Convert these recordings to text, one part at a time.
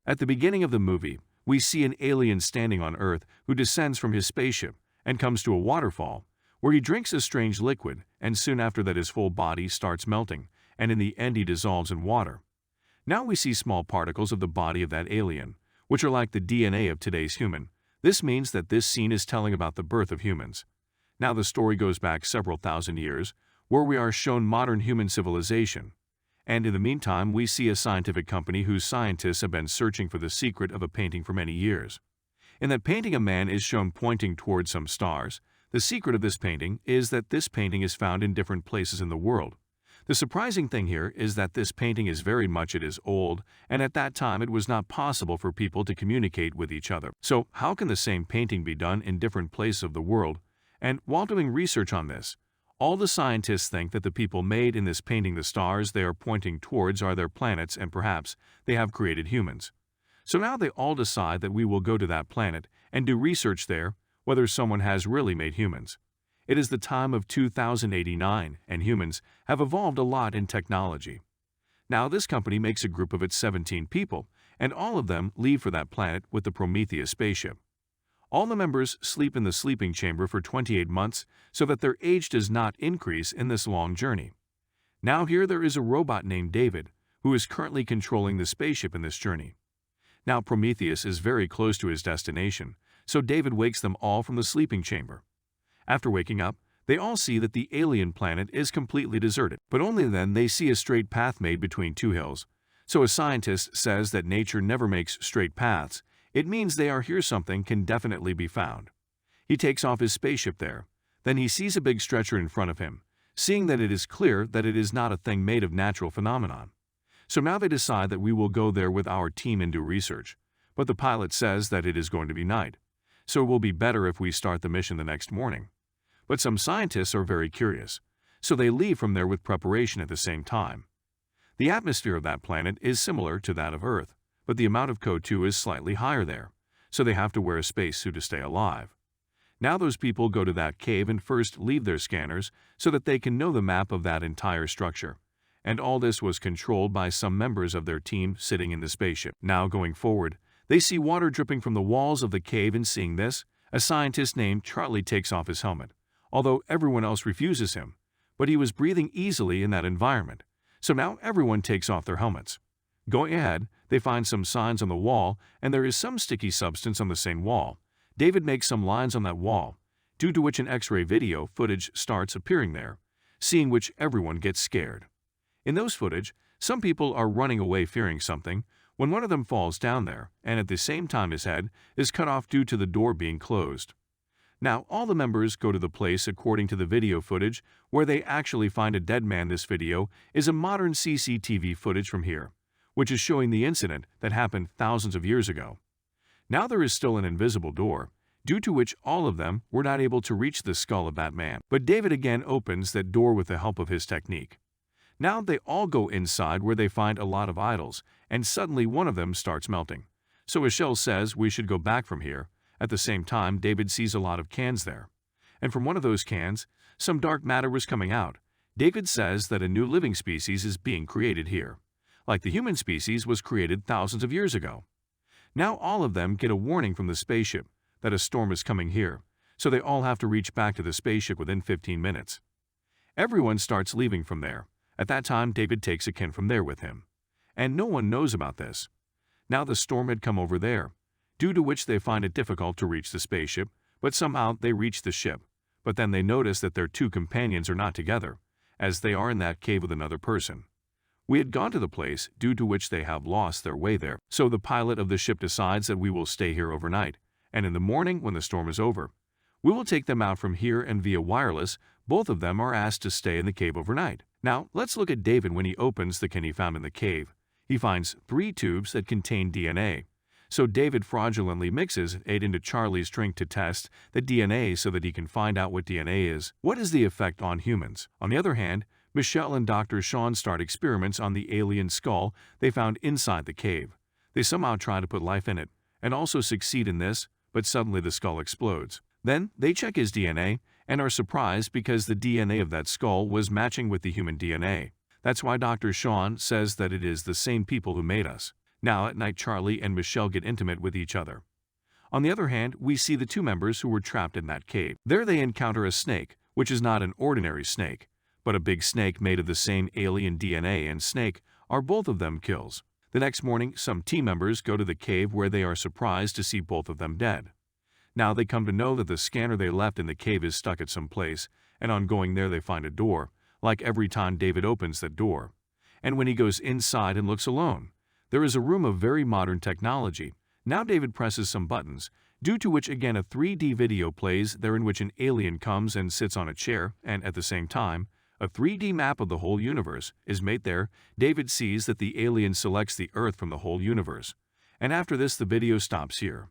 At the beginning of the movie, we see an alien standing on Earth who descends from his spaceship and comes to a waterfall, where he drinks a strange liquid, and soon after that his whole body starts melting, and in the end he dissolves in water. Now we see small particles of the body of that alien, which are like the DNA of today's human. This means that this scene is telling about the birth of humans. Now the story goes back several thousand years, where we are shown modern human civilization. And in the meantime, we see a scientific company whose scientists have been searching for the secret of a painting for many years. In that painting, a man is shown pointing towards some stars. The secret of this painting is that this painting is found in different places in the world. The surprising thing here is that this painting is very much old, and at that time it was not possible for people to communicate with each other. So how can the same painting be done in different places of the world? And while doing research on this, all the scientists think that the people made in this painting the stars they are pointing towards are their planets, and perhaps they have created humans. So now they all decide that we will go to that planet and do research there, whether someone has really made humans. It is the time of 2089, and humans have evolved a lot in technology. Now this company makes a group of its 17 people, and all of them leave for that planet with the Prometheus spaceship. All the members sleep in the sleeping chamber for 28 months so that their age does not increase in this long journey. Now here there is a robot named David, who is currently controlling the spaceship in this journey. Now Prometheus is very close to his destination, so David wakes them all from the sleeping chamber. After waking up, they all see that the alien planet is completely deserted, but only then they see a straight path made between two hills. So a scientist says that nature never makes straight paths. It means they are here something can definitely be found. He takes off his spaceship there. Then he sees a big stretcher in front of him, seeing that it is clear that it is not a thing made of natural phenomenon. So now they decide that we will go there with our team and do research. But the pilot says that it is going to be night, so it will be better if we start the mission the next morning. But some scientists are very curious, so they leave from there with preparation at the same time. The atmosphere of that planet is similar to that of Earth, but the amount of CO2 is slightly higher there, so they have to wear a spacesuit to stay alive. Now those people go to that cave and first leave their scanners so that they can know the map of that entire structure. And all this was controlled by some members of their team sitting in the spaceship. Now going forward, they see water dripping from the walls of the cave, and seeing this, a scientist named Charlie takes off his helmet, although everyone else refuses him, but he was breathing easily in that environment, so now everyone takes off their helmets. Going ahead, they find some signs on the wall, and there is some sticky substance on the same wall. David makes some lines on that wall, due to which an X-ray video footage starts appearing there, seeing which everyone gets scared. In those footage, some people are running away fearing something, when one of them falls down there, and at the same time his head is cut off due to the door being closed. Now all the members go to the place according to the video footage, where they actually find a dead man. This video is a modern CCTV footage from here, which is showing the incident that happened thousands of years ago. Now there is still an invisible door, due to which all of them were not able to reach the skull of that man. But David again opens that door with the help of his technique. Now they all go inside, where they find a lot of idols, and suddenly one of them starts melting. So Michelle says we should go back from here. At the same time, David sees a lot of cans there. And from one of those cans, some dark matter was coming out. David says that a new living species is being created here, like the human species was created thousands of years ago. Now all of them get a warning from the spaceship that a storm is coming here, so they all have to reach back to the spaceship within 15 minutes. Everyone starts leaving from there. At that time, David takes a can from there with him, and no one knows about this. Now the storm had come over there, due to which they find it difficult to reach the spaceship, but somehow they reach the ship. But then they notice that their two companions are not together, as they are in that cave with another person. We had gone to the place, due to which they have lost their way there. So the pilot of the ship decides that we will stay here overnight, and in the morning, when the storm is over, we will take them out from here, and via wireless, both of them are asked to stay in the cave overnight. Now, let's look at David when he opens the can he found in the cave. He finds 3 tubes that contain DNA. So David fraudulently mixes it into Charlie's drink to test the DNA so that he can find out what DNA is. What is the effect on humans? On the other hand, Michelle and Dr. Sean start experiments on the alien skull they found inside the cave. They somehow try to put life in it, and also succeed in this, but suddenly the skull explodes. Then they check his DNA, and are surprised because the DNA of that skull was matching with the human DNA. That's why Dr. Sean says that it is the same people who made us. Now at night Charlie and Michelle get intimate with each other. On the other hand, we see the two members who were trapped in that cave. There they encounter a snake, which is not an ordinary snake, but a big snake made of the same alien DNA and snake are both of them kills. The next morning, some team members go to the cave where they are surprised to see both of them dead. Now they come to know that the scanner they left in the cave is stuck at some place, and on going there they find a door, like every time David opens that door. And when he goes inside and looks alone, there is a room of very modern technology. Now David presses some buttons, due to which again a 3D video plays there in which an alien comes and sits on a chair, and at the same time, a 3D map of the whole universe is made there. David sees that the alien selects the Earth from the whole universe. And after this the video stops here.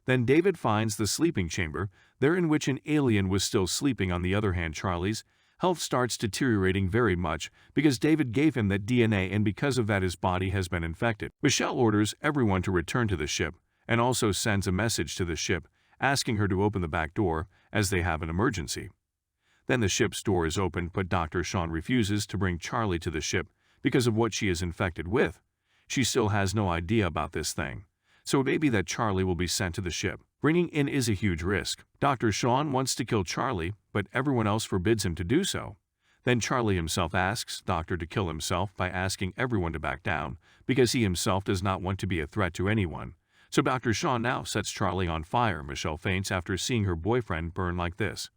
Then David finds the sleeping chamber, there in which an alien was still sleeping. On the other hand, Charlie's health starts deteriorating very much because David gave him that DNA and because of that his body has been infected. Michelle orders everyone to return to the ship and also sends a message to the ship asking her to open the back door as they have an emergency. Then the ship's door is opened, but Dr. Sean refuses to bring Charlie to the ship because of what she is infected with. She still has no idea about this thing. So it may be that Charlie will be sent to the ship. Bringing in is a huge risk. Dr. Sean wants to kill Charlie, but everyone else forbids him to do so. Then Charlie himself asks Doctor to kill himself by asking everyone to back down, because he himself does not want to be a threat to anyone. So Dr. Sean now sets Charlie on fire. Michelle faints after seeing her boyfriend burn like this.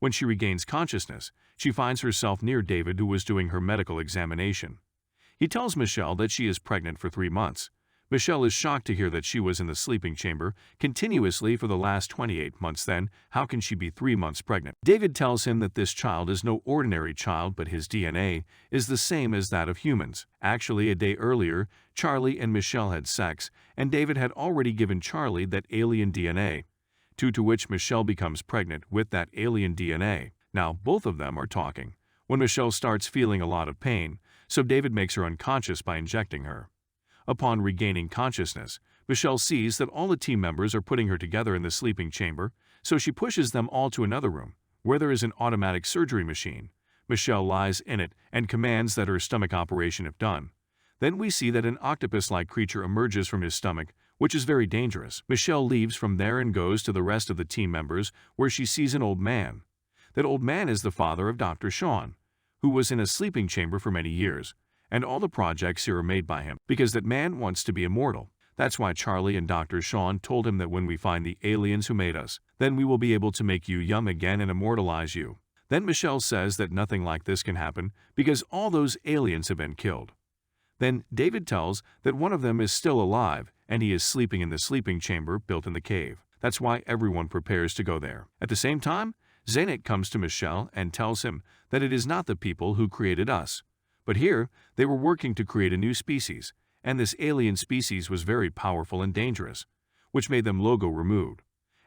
When she regains consciousness, she finds herself near David, who was doing her medical examination. He tells Michelle that she is pregnant for 3 months. Michelle is shocked to hear that she was in the sleeping chamber continuously for the last 28 months. Then, how can she be 3 months pregnant? David tells him that this child is no ordinary child, but his DNA is the same as that of humans. Actually, a day earlier, Charlie and Michelle had sex, and David had already given Charlie that alien DNA, due to which Michelle becomes pregnant with that alien DNA. Now, both of them are talking when Michelle starts feeling a lot of pain, so David makes her unconscious by injecting her. Upon regaining consciousness, Michelle sees that all the team members are putting her together in the sleeping chamber, so she pushes them all to another room, where there is an automatic surgery machine. Michelle lies in it and commands that her stomach operation if done. Then we see that an octopus-like creature emerges from his stomach, which is very dangerous. Michelle leaves from there and goes to the rest of the team members, where she sees an old man. That old man is the father of Dr. Sean, who was in a sleeping chamber for many years. And all the projects here are made by him, because that man wants to be immortal. That's why Charlie and Dr. Sean told him that when we find the aliens who made us, then we will be able to make you young again and immortalize you. Then Michelle says that nothing like this can happen because all those aliens have been killed. Then David tells that one of them is still alive and he is sleeping in the sleeping chamber built in the cave. That's why everyone prepares to go there. At the same time, Zanuck comes to Michelle and tells him that it is not the people who created us. But here, they were working to create a new species, and this alien species was very powerful and dangerous, which made them logo removed.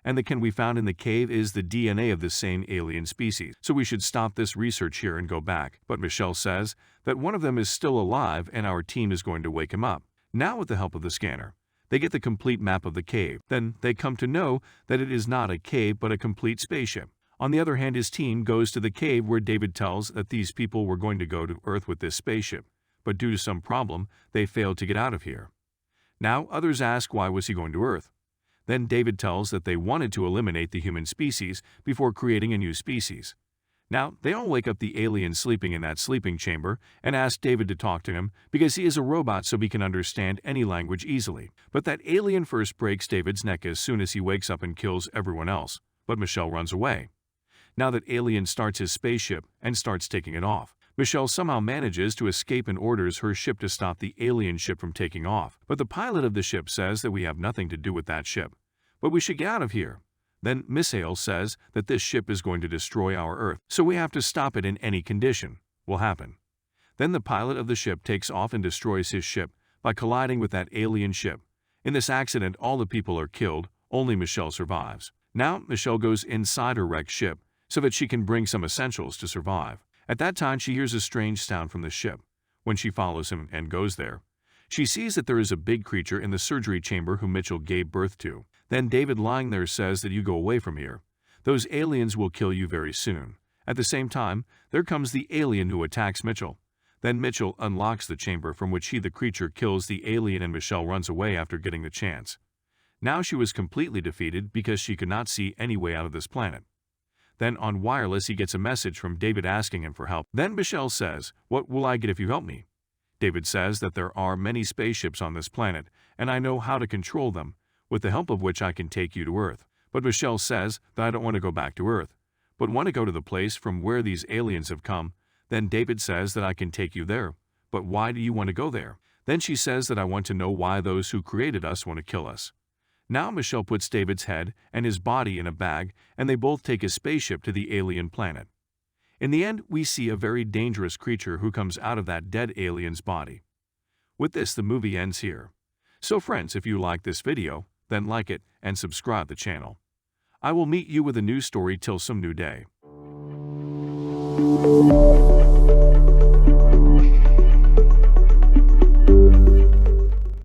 And the can we found in the cave is the DNA of the same alien species. So we should stop this research here and go back. But Michelle says that one of them is still alive and our team is going to wake him up. Now with the help of the scanner, they get the complete map of the cave. Then they come to know that it is not a cave but a complete spaceship. On the other hand, his team goes to the cave where David tells that these people were going to go to Earth with this spaceship, but due to some problem, they failed to get out of here. Now, others ask why was he going to Earth? Then David tells that they wanted to eliminate the human species before creating a new species. Now, they all wake up the alien sleeping in that sleeping chamber and ask David to talk to him because he is a robot so he can understand any language easily. But that alien first breaks David's neck as soon as he wakes up and kills everyone else, but Michelle runs away. Now that alien starts his spaceship and starts taking it off. Michelle somehow manages to escape and orders her ship to stop the alien ship from taking off. But the pilot of the ship says that we have nothing to do with that ship, but we should get out of here. Then Miss Hale says that this ship is going to destroy our Earth, so we have to stop it in any condition. Will happen. Then the pilot of the ship takes off and destroys his ship by colliding with that alien ship. In this accident, all the people are killed, only Michelle survives. Now Michelle goes inside her wrecked ship, so that she can bring some essentials to survive. At that time, she hears a strange sound from the ship. When she follows him and goes there, she sees that there is a big creature in the surgery chamber who Mitchell gave birth to. Then David lying there says that you go away from here. Those aliens will kill you very soon. At the same time, there comes the alien who attacks Mitchell. Then Mitchell unlocks the chamber from which the creature kills the alien and Michelle runs away after getting the chance. Now she was completely defeated because she could not see any way out of this planet. Then on wireless he gets a message from David asking him for help. Then Michelle says, "What will I get if you help me?" David says that there are many spaceships on this planet, and I know how to control them, with the help of which I can take you to Earth. But Michelle says that I don't want to go back to Earth, but want to go to the place from where these aliens have come. Then David says that I can take you there. But why do you want to go there? Then she says that I want to know why those who created us want to kill us. Now Michelle puts David's head and his body in a bag, and they both take a spaceship to the alien planet. In the end, we see a very dangerous creature who comes out of that dead alien's body. With this, the movie ends here. So friends, if you like this video, then like it and subscribe the channel. I will meet you with a new story till some new day.